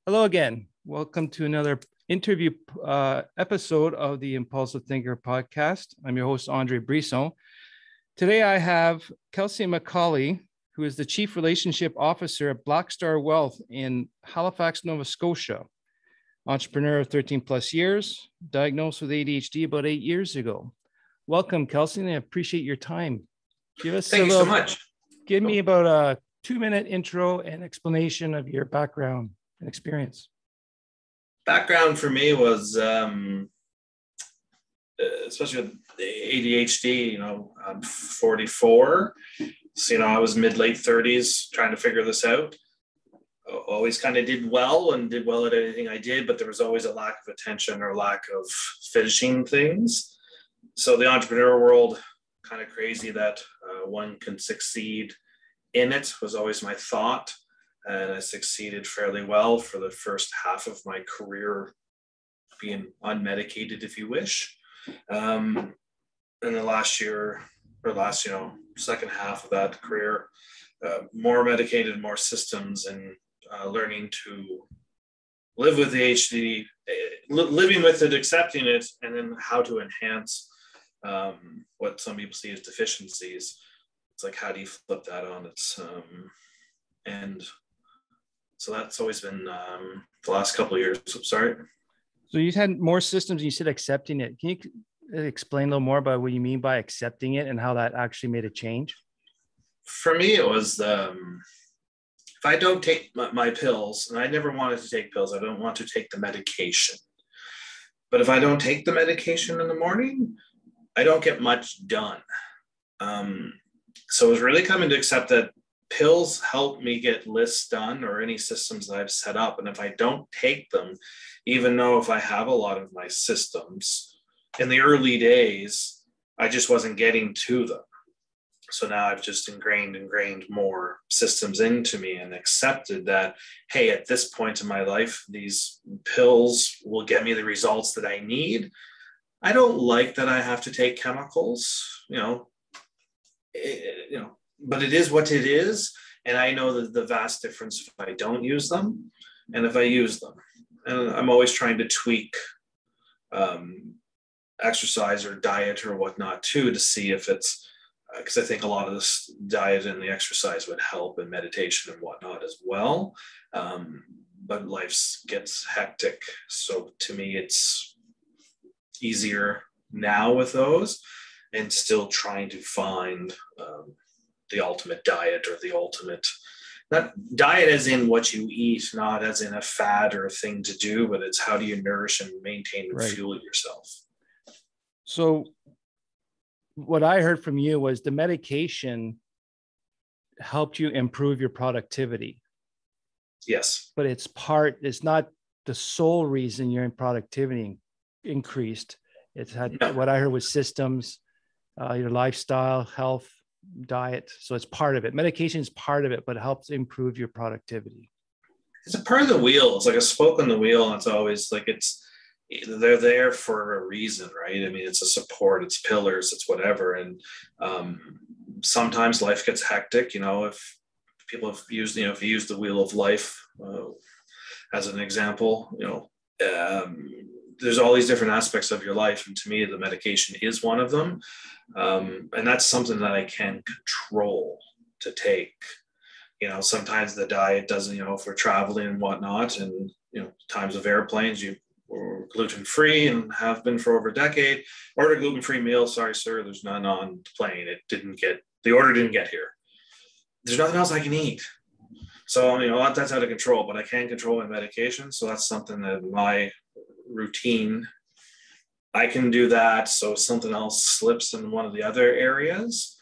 Hello again. Welcome to another interview episode of the Impulsive Thinker podcast. I'm your host, Andre Brisson. Today I have Kelsey MacAulay, who is the Chief Relationship Officer at Black Star Wealth in Halifax, Nova Scotia. Entrepreneur of 13 plus years, diagnosed with ADHD about 8 years ago. Welcome, Kelsey, and I appreciate your time. Thank you so much. Give me about a 2-minute intro and explanation of your background and experience. Background for me was, especially with ADHD, I'm 44. So, I was mid-late 30s trying to figure this out. Always kind of did well at anything I did, but there was always a lack of attention or lack of finishing things. So the entrepreneur world, kind of crazy that one can succeed in it, was always my thought. And I succeeded fairly well for the first half of my career, being unmedicated, if you wish. And the second half of that career, more medicated, more systems, and learning to live with ADHD, living with it, accepting it, and then how to enhance what some people see as deficiencies. It's like, how do you flip that on? And so that's always been the last couple of years. Sorry. So you had more systems and you said accepting it. Can you explain a little more about what you mean by accepting it and how that actually made a change? For me, it was if I don't take my pills, and I never wanted to take pills, I don't want to take the medication. But if I don't take the medication in the morning, I don't get much done. So it was really coming to accept that pills help me get lists done or any systems that I've set up. And if I don't take them, even though if I have a lot of my systems, in the early days, I just wasn't getting to them. So now I've just ingrained more systems into me and accepted that, hey, at this point in my life, these pills will get me the results that I need. I don't like that I have to take chemicals, but it is what it is. And I know that the vast difference if I don't use them and if I use them. And I'm always trying to tweak exercise or diet or whatnot too, to see if it's, because I think a lot of this diet and the exercise would help, and meditation and whatnot as well. But life gets hectic. So to me, it's easier now with those, and still trying to find the ultimate diet, or the ultimate, not diet as in what you eat, not as in a fad or a thing to do, but it's how do you nourish and maintain and fuel yourself. So what I heard from you was the medication helped you improve your productivity. Yes. But it's not the sole reason your productivity increased. What I heard was systems, your lifestyle, health, diet. So it's part of it. Medication is part of it, but it helps improve your productivity. It's a part of the wheel. It's like a spoke on the wheel. And it's always like, they're there for a reason, right? I mean, it's a support, it's pillars, it's whatever. And sometimes life gets hectic. If people have used, if you use the wheel of life as an example, there's all these different aspects of your life. And to me, the medication is one of them. And that's something that I can control to take. Sometimes the diet doesn't, if we're traveling and whatnot, and, times of airplanes, we're gluten-free and have been for over a decade. Order a gluten-free meal. Sorry, sir, there's none on the plane. The order didn't get here. There's nothing else I can eat. So, that's out of control, but I can control my medication. So that's something that my routine, I can do that. So if something else slips in one of the other areas,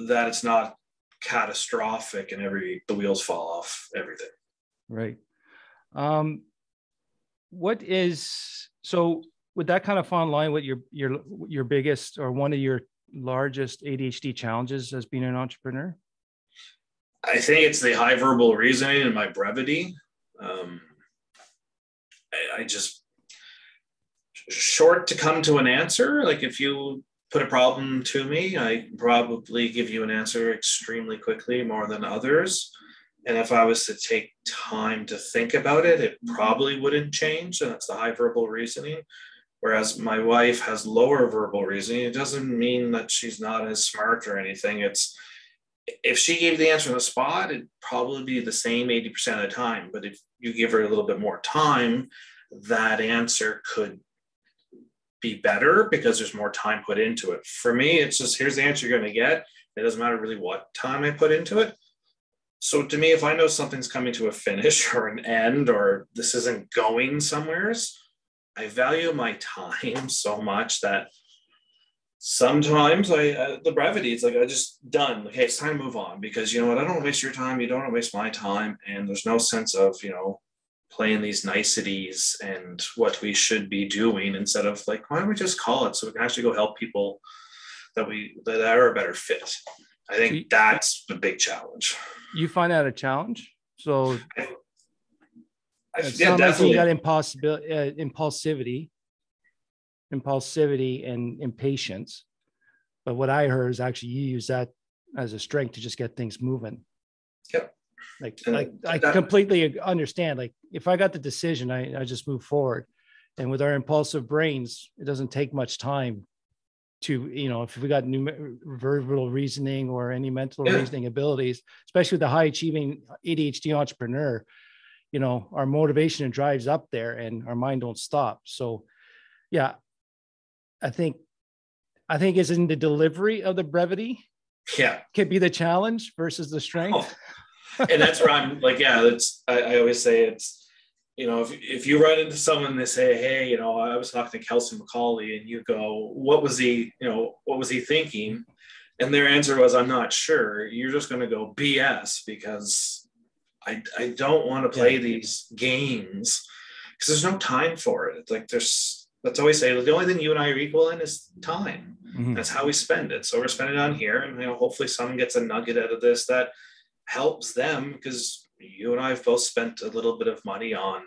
that it's not catastrophic and the wheels fall off everything. Right. So would that kind of fall in line with your biggest, or one of your largest ADHD challenges as being an entrepreneur? I think it's the high verbal reasoning and my brevity. I just short to come to an answer. Like if you put a problem to me, I probably give you an answer extremely quickly, more than others. And if I was to take time to think about it, it probably wouldn't change. And that's the high verbal reasoning. Whereas my wife has lower verbal reasoning. It doesn't mean that she's not as smart or anything. It's, if she gave the answer on the spot, it'd probably be the same 80% of the time. But if you give her a little bit more time, that answer could be better because there's more time put into it. For me, it's just, here's the answer you're going to get. It doesn't matter really what time I put into it. So to me, if I know something's coming to a finish or an end, or this isn't going somewheres, I value my time so much that sometimes the brevity, it's like, I just done. Okay, it's time to move on, because you know what? I don't want to waste your time. You don't want to waste my time. And there's no sense of, playing these niceties and what we should be doing, instead of like, why don't we just call it so we can actually go help people that are a better fit. I think that's the big challenge. You find that a challenge? So yeah, definitely. You got impulsivity and impatience. But what I heard is actually you use that as a strength to just get things moving. Yep. I completely understand. Like if I got the decision, I just move forward. And with our impulsive brains, it doesn't take much time to, if we got verbal reasoning or any mental reasoning abilities, especially with the high achieving ADHD entrepreneur, our motivation and drive's up there and our mind don't stop. So yeah, I think it's in the delivery of the brevity. Yeah. Could be the challenge versus the strength. Oh. And that's where I'm like, yeah, I always say it's, if you run into someone and they say, hey, I was talking to Kelsey MacAulay, and you go, what was he thinking? And their answer was, I'm not sure. You're just going to go BS, because I don't want to play these games, because there's no time for it. It's like, let's always say, the only thing you and I are equal in is time. Mm-hmm. That's how we spend it. So we're spending it on here, and hopefully someone gets a nugget out of this that helps them, because you and I have both spent a little bit of money on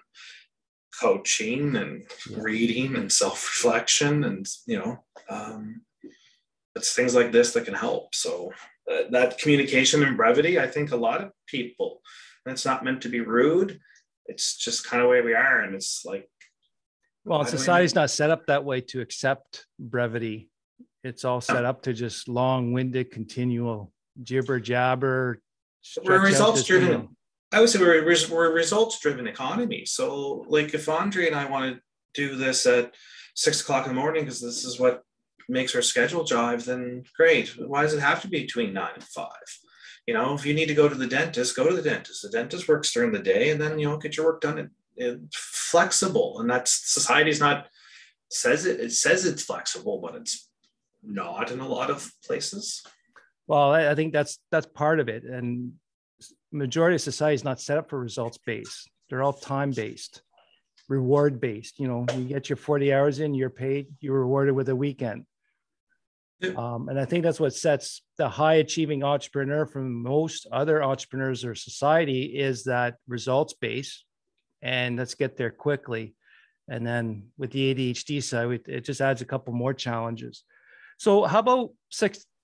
coaching and reading and self-reflection, and it's things like this that can help. So that communication and brevity, I think a lot of people, and it's not meant to be rude, it's just kind of the way we are. And it's like, well, society's not set up that way to accept brevity. It's all set up to just long-winded, continual jibber jabber. We're results driven. I would say we're a results-driven economy. So, like, if Andre and I want to do this at 6 o'clock in the morning because this is what makes our schedule jive, then great. Why does it have to be between 9 and 5? If you need to go to the dentist, go to the dentist. The dentist works during the day, and then get your work done. Flexible, and that's society's not says it. It says it's flexible, but it's not in a lot of places. Well, I think that's part of it, and majority of society is not set up for results based. They're all time based, reward based. You get your 40 hours in, you're paid, you're rewarded with a weekend. Yeah. And I think that's what sets the high achieving entrepreneur from most other entrepreneurs or society, is that results based, and let's get there quickly. And then with the ADHD side, it just adds a couple more challenges. So how about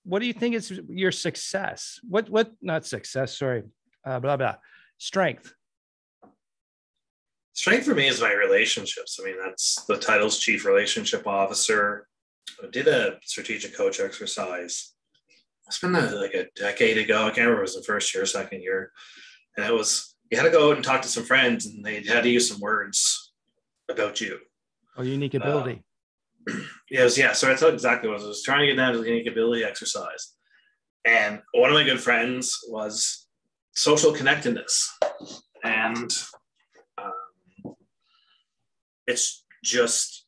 what do you think is your success? Not success, sorry. Strength. Strength for me is my relationships. I mean, that's the title's chief relationship officer. I did a strategic coach exercise. It's been like a decade ago. I can't remember if it was the first year or second year. And it was, you had to go out and talk to some friends, and they had to use some words about you. Oh, unique ability. So that's exactly what I was trying to get down to, the unique ability exercise. And one of my good friends was social connectedness. And it's just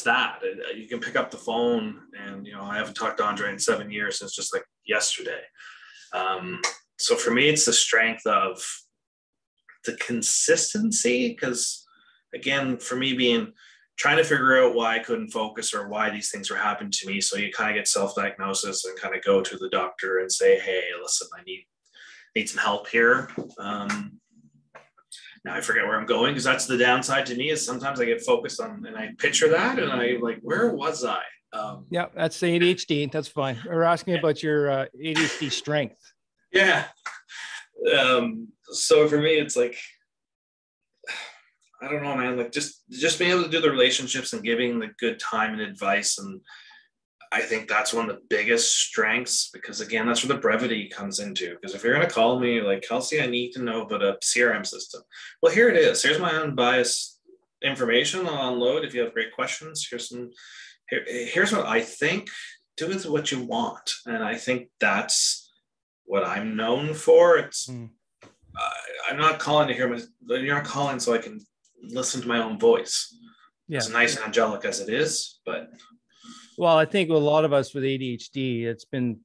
that. You can pick up the phone, and, I haven't talked to Andre in 7 years. It's just like yesterday. So for me, it's the strength of the consistency, because again, for me, trying to figure out why I couldn't focus or why these things were happening to me. So you kind of get self-diagnosis and kind of go to the doctor and say, hey, listen, I need some help here. Now I forget where I'm going, because that's the downside to me, is sometimes I get focused on, and I picture that, and I like, where was I? Yeah, that's the ADHD. That's fine. We're asking about your ADHD strength. Yeah. So for me, it's like, I don't know, man, like just being able to do the relationships and giving the good time and advice. And I think that's one of the biggest strengths, because again, that's where the brevity comes into. Because if you're going to call me like, Kelsey, I need to know about a CRM system. Well, here it is. Here's my unbiased information. I'll unload. If you have great questions, here's what I think. Do with what you want. And I think that's what I'm known for. I'm not calling to hear you're not calling so I can listen to my own voice. Yeah. As nice and angelic as it is, but. Well, I think a lot of us with ADHD, it's been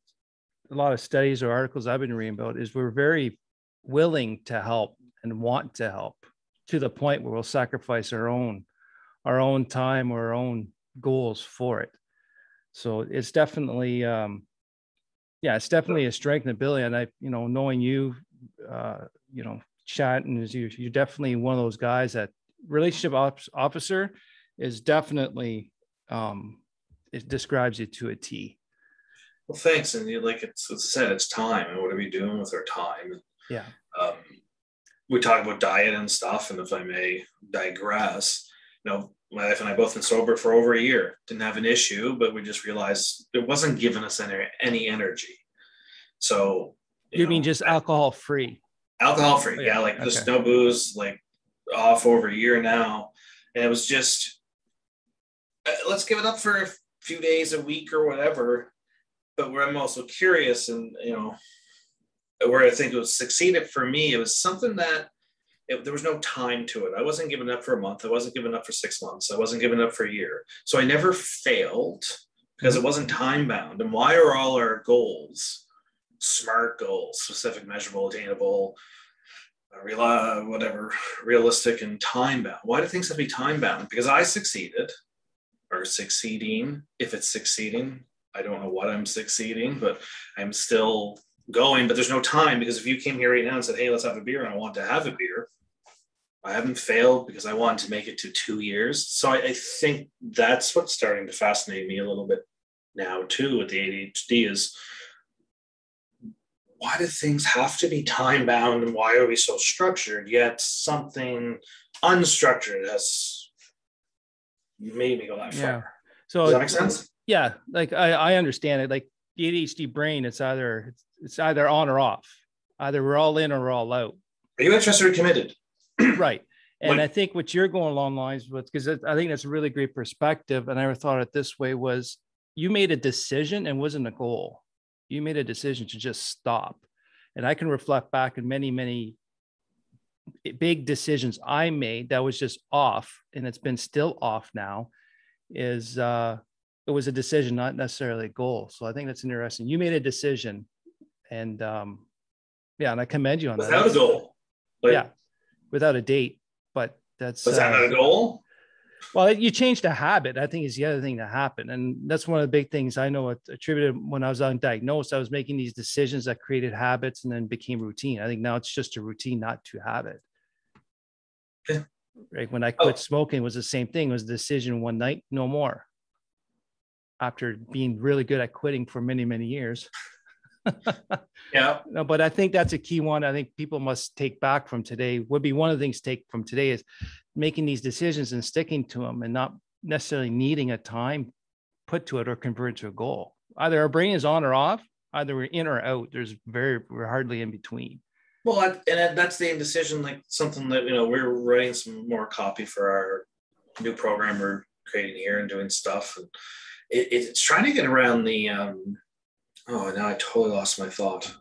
a lot of studies or articles I've been reading about, is we're very willing to help and want to help to the point where we'll sacrifice our own time or our own goals for it. So it's definitely, it's definitely a strength and ability. And I, knowing you, chat, and you're definitely one of those guys that relationship officer is definitely, it describes you to a T. Well, thanks. And it's said, it's time. And what are we doing with our time? Yeah. We talk about diet and stuff. And if I may digress, my wife and I both been sober for over a year, didn't have an issue, but we just realized it wasn't giving us any energy. So you mean just alcohol free? Alcohol free. Oh, yeah. Like just no booze, like off over a year now. And it was just, let's give it up for a few days, a week or whatever. But where I'm also curious, and where I think it was succeeded for me, it was something that there was no time to it. I wasn't giving up for a month. I wasn't giving up for 6 months. I wasn't giving up for a year. So I never failed because it wasn't time bound. And why are all our goals SMART goals, specific, measurable, attainable, realistic, and time bound? Why do things have to be time bound? Because I succeeded, or succeeding. If it's succeeding, I don't know what I'm succeeding, but I'm still going. But there's no time, because if you came here right now and said, hey, let's have a beer, and I want to have a beer, I haven't failed because I want to make it to 2 years. So I think that's what's starting to fascinate me a little bit now too with the ADHD is, why do things have to be time bound, and why are we so structured, yet something unstructured has made me go that far? Yeah. So does that make sense? Yeah. Like I understand it. Like the ADHD brain, it's either on or off. Either we're all in or we're all out. Are you interested or committed? Right. And I think what you're going along lines with, because I think that's a really great perspective, and I never thought it this way, was you made a decision and wasn't a goal. You made a decision to just stop. And I can reflect back on many, many big decisions I made that was just off, and it's been still off now, is it was a decision, not necessarily a goal. So I think that's interesting. You made a decision, and and I commend you on that. Without a goal. Without a date, but that's. Was that not a goal? Well, you changed a habit, I think, is the other thing that happened. And that's one of the big things I know attributed when I was undiagnosed. I was making these decisions that created habits and then became routine. I think now it's just a routine, not to habit. Yeah. Right. When I quit smoking, it was the same thing. It was a decision one night, no more. After being really good at quitting for many, many years. Yeah. No, but I think that's a key one. I think people must take back from today. Would be one of the things to take from today is making these decisions and sticking to them, and not necessarily needing a time put to it or convert to a goal. Either our brain is on or off, either we're in or out. We're hardly in between. Well, and that's the indecision, like something that, we're writing some more copy for our new program we're creating here and doing stuff. And it's trying to get around the, now I totally lost my thought.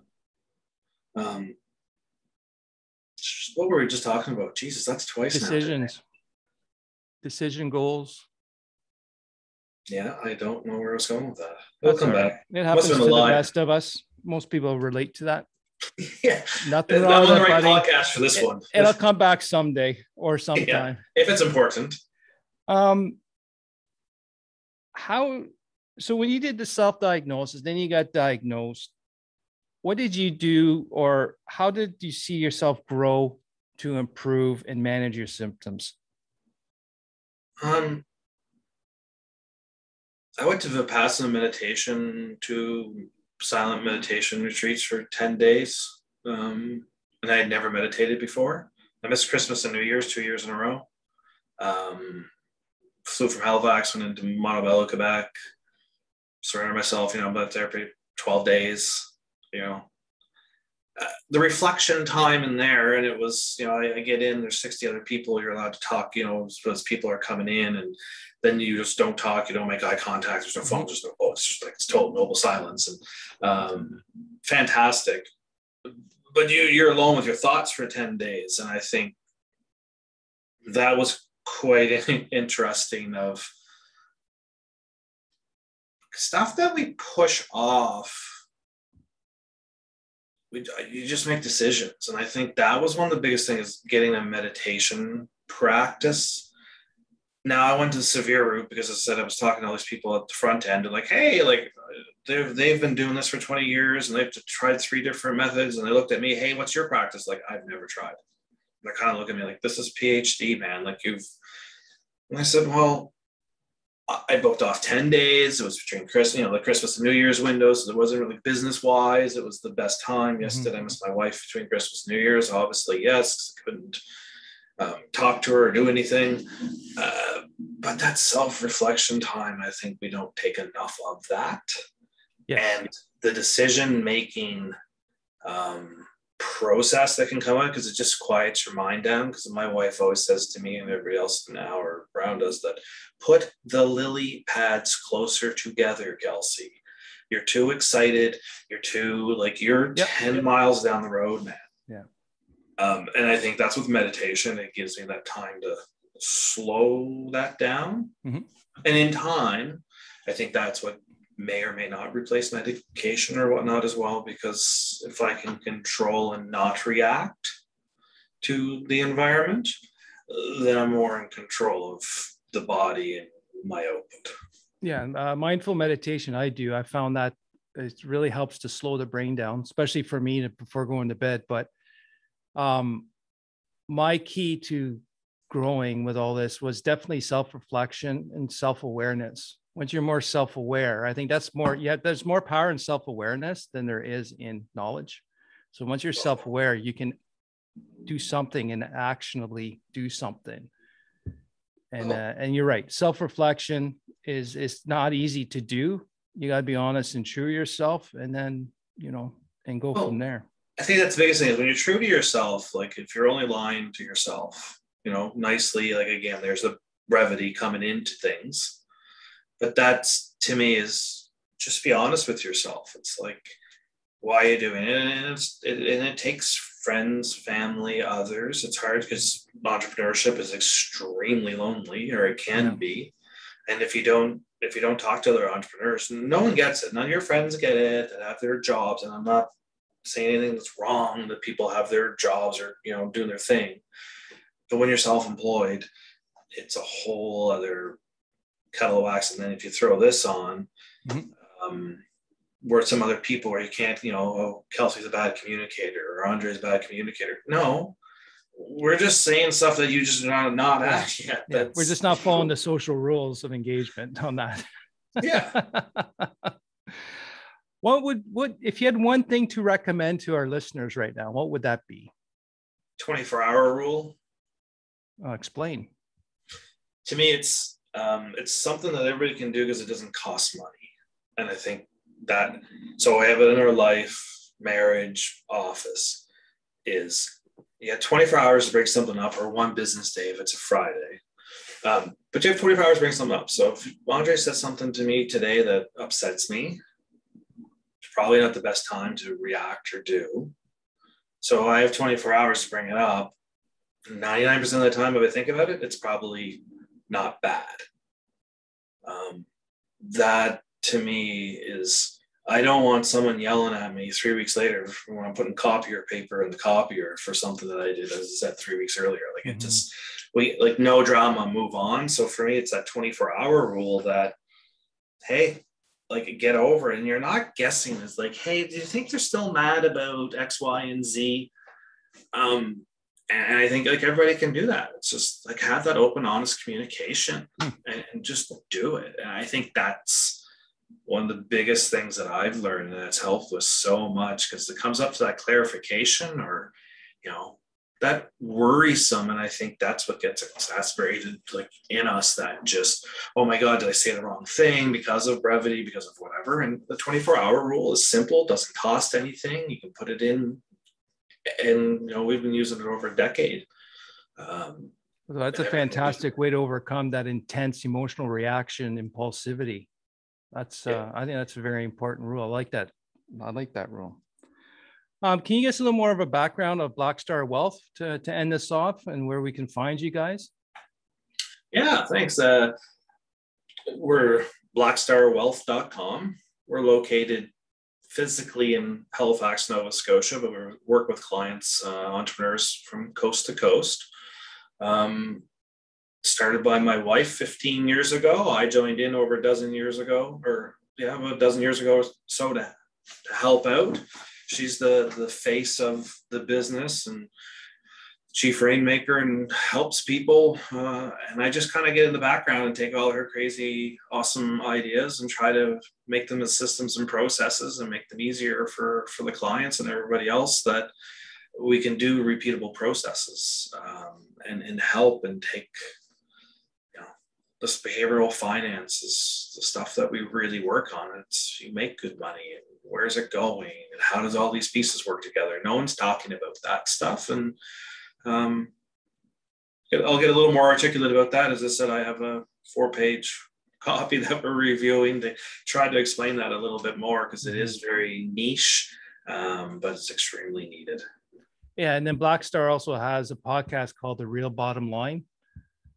What were we just talking about? Jesus, that's twice Decisions. now. Decision goals. Yeah, I don't know where I was going with that. We'll come back. It happens to the best of us. Most people relate to that. Yeah. Nothing wrong with the right podcast for this one. It'll come back someday or sometime. Yeah, if it's important. So when you did the self-diagnosis, then you got diagnosed, what did you do, or how did you see yourself grow to improve and manage your symptoms? I went to Vipassana meditation, to silent meditation retreats for 10 days. and I had never meditated before. I missed Christmas and New Year's 2 years in a row. Flew from Halifax, went into Montebello, Quebec, surrendered myself, I'm about there for 12 days, the reflection time in there. And it was, I get in, there's 60 other people, you're allowed to talk, as people are coming in, and then you just don't talk, you don't make eye contact, there's no phone, there's no, it's just like, it's total noble silence, and fantastic. But you're alone with your thoughts for 10 days. And I think that was quite interesting, of stuff that we push off. You just make decisions. And I think that was one of the biggest things, is getting a meditation practice. Now I went to the severe route because I said, I was talking to all these people at the front end, and like, hey, like they've been doing this for 20 years and they've tried 3 different methods. And they looked at me, hey, what's your practice? Like, I've never tried. And they kind of look at me like, this is PhD, man. Like and I said, well, I booked off 10 days. It was between Christmas, the Christmas and New Year's windows. So it wasn't really business wise. It was the best time. Yes, did I miss my wife between Christmas and New Year's? Obviously, yes. I couldn't talk to her or do anything. But that self-reflection time, I think we don't take enough of that. Yes. And the decision-making process that can come out, because it just quiets your mind down. Because my wife always says to me, and everybody else now or around us, that put the lily pads closer together, Kelsey. You're too excited. You're too, you're 10 miles down the road, man. Yeah. And I think that's with meditation. It gives me that time to slow that down. And in time, I think that's what may or may not replace medication or whatnot as well, because if I can control and not react to the environment, then I'm more in control of the body and my output. Yeah, mindful meditation, I found that it really helps to slow the brain down, especially for me before going to bed. But my key to growing with all this was definitely self-reflection and self-awareness. Once you're more self-aware, I think that's more, there's more power in self-awareness than there is in knowledge. So once you're self-aware, you can do something and actionably do something. And you're right. Self-reflection is not easy to do. You got to be honest and true to yourself, and then, and go from there. I think that's the biggest thing, is when you're true to yourself, like if you're only lying to yourself, nicely, like, again, there's a brevity coming into things. But that's, to me, is just be honest with yourself. It's like, why are you doing it? And it takes friends, family, others. It's hard because entrepreneurship is extremely lonely, or it can be. And if you don't talk to other entrepreneurs, no one gets it. None of your friends get it that have their jobs. And I'm not saying anything that's wrong that people have their jobs or, doing their thing. But when you're self-employed, it's a whole other kettle of wax. And then if you throw this on, where some other people where you can't, Kelsey's a bad communicator or Andre's a bad communicator. No, we're just saying stuff that you just are not at yet. Yeah, we're just not following the social rules of engagement on that. Yeah. What if you had one thing to recommend to our listeners right now, what would that be? 24-hour rule. Explain. To me, it's something that everybody can do because it doesn't cost money. And I think that, so I have it in our life, marriage, office, is you have 24 hours to break something up, or one business day if it's a Friday. But you have 24 hours to bring something up. So if Andre says something to me today that upsets me, it's probably not the best time to react or do. So I have 24 hours to bring it up. 99% of the time, if I think about it, it's probably not bad. That to me is, I don't want someone yelling at me 3 weeks later when I'm putting copier paper in the copier for something that I did, as I said, 3 weeks earlier. Like it just, no drama, move on. So for me, it's that 24-hour rule that, hey, get over it. And you're not guessing. It's like, hey, do you think they're still mad about X, Y, and Z? And I think everybody can do that. It's just have that open, honest communication and just do it. And I think that's one of the biggest things that I've learned, and that's helped with so much, because it comes up to that clarification, or that worrisome. And I think that's what gets exasperated like in us, that just, oh my God, did I say the wrong thing because of brevity, because of whatever. And the 24-hour rule is simple, doesn't cost anything. You can put it in, and we've been using it over a decade. So that's a fantastic way to overcome that intense emotional reaction, impulsivity. That's I think that's a very important rule. I like that rule. Can you give us a little more of a background of Black Star Wealth to end this off, and where we can find you guys? Yeah, thanks. We're blackstarwealth.com. We're located physically in Halifax, Nova Scotia, but we work with clients, entrepreneurs from coast to coast. Started by my wife 15 years ago. I joined in over a dozen years ago, about a dozen years ago or so, to help out. She's the face of the business and chief rainmaker, and helps people. And I just kind of get in the background and take all her crazy, awesome ideas and try to make them as systems and processes and make them easier for the clients and everybody else, that we can do repeatable processes, and help and take, this behavioral finance is the stuff that we really work on. It's, you make good money, and where's it going, and how does all these pieces work together? No one's talking about that stuff. And I'll get a little more articulate about that. As I said, I have a 4-page copy that we're reviewing to try to explain that a little bit more, because it is very niche, but it's extremely needed. Yeah, and then Black Star also has a podcast called The Real Bottom Line,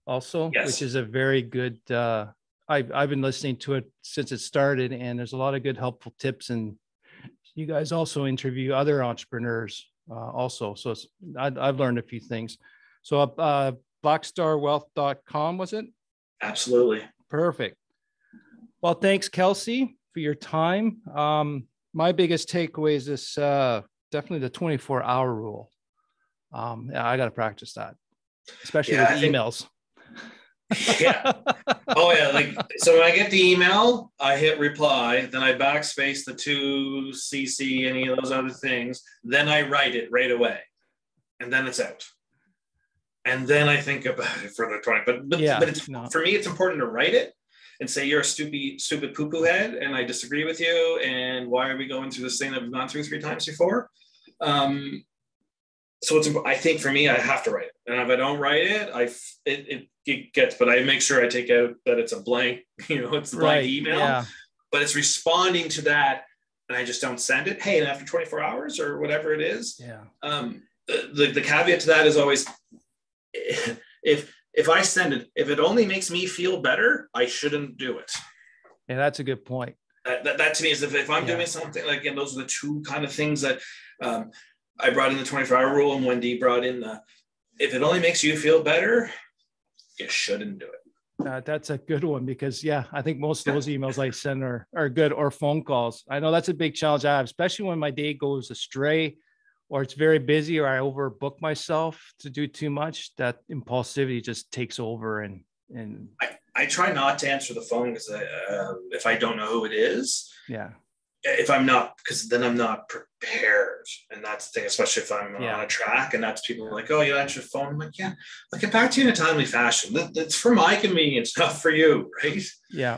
also, yes, which is a very good. I've been listening to it since it started, and there's a lot of good, helpful tips. And you guys also interview other entrepreneurs, also. So I've learned a few things. So blackstarwealth.com, was it? Absolutely. Perfect. Well, thanks, Kelsey, for your time. My biggest takeaway is this, definitely the 24-hour rule. I got to practice that, especially with emails. Yeah. Oh yeah. Like, so when I get the email, I hit reply, then I backspace the to CC any of those other things. Then I write it right away, and then it's out. And then I think about it for the 20. But it's, for me, it's important to write it and say, you're a stupid poo-poo head, and I disagree with you. And why are we going through this thing that we've gone through 3 times before? So I think for me, I have to write it. And if I don't write it, it gets, but I make sure I take out that it's a blank, it's a blank email, but it's responding to that. And I just don't send it. Hey, and after 24 hours or whatever it is. Yeah. The caveat to that is always, if I send it, if it only makes me feel better, I shouldn't do it. Yeah, that's a good point. That to me is, if I'm doing something, like, again, those are the two kind of things that, I brought in the 24-hour rule, and Wendy brought in if it only makes you feel better, you shouldn't do it. That's a good one, because I think most of those emails I send are good, or phone calls. I know that's a big challenge I have, especially when my day goes astray, or it's very busy, or I overbook myself to do too much. That impulsivity just takes over. And I try not to answer the phone, because if I don't know who it is. Yeah. If I'm not, because then I'm not prepared. And that's the thing, especially if I'm on a track, and that's people like, oh, you answer your phone. I'm like, yeah, I'll get back to you in a timely fashion. That's for my convenience, not for you, right? Yeah.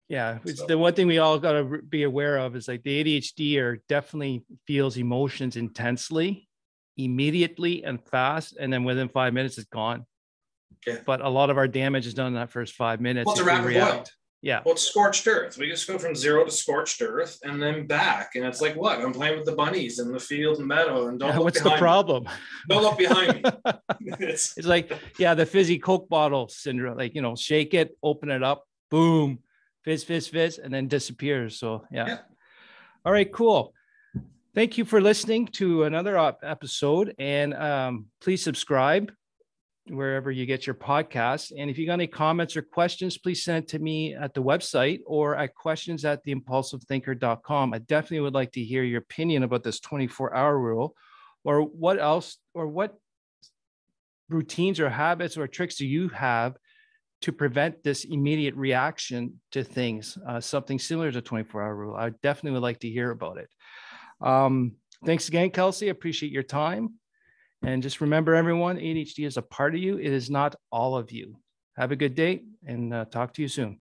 Yeah. It's the one thing we all got to be aware of is, like, the ADHD definitely feels emotions intensely, immediately, and fast. And then within 5 minutes, it's gone. Yeah. But a lot of our damage is done in that first 5 minutes. Well, it's a rapid boil. Yeah. Well, it's scorched earth. We just go from 0 to scorched earth and then back. And it's like, what? I'm playing with the bunnies in the field and meadow, and don't look what's behind the problem? Me. Don't look behind me. It's like, the fizzy Coke bottle syndrome. Like, shake it, open it up, boom, fizz, and then disappears. So, yeah. All right, cool. Thank you for listening to another episode. And please subscribe wherever you get your podcasts. And if you got any comments or questions, please send it to me at the website or at questions@theimpulsivethinker.com. I definitely would like to hear your opinion about this 24-hour rule, or what else, or what routines or habits or tricks do you have to prevent this immediate reaction to things, something similar to 24-hour rule. I definitely would like to hear about it. Thanks again, Kelsey. I appreciate your time. And just remember, everyone, ADHD is a part of you. It is not all of you. Have a good day and talk to you soon.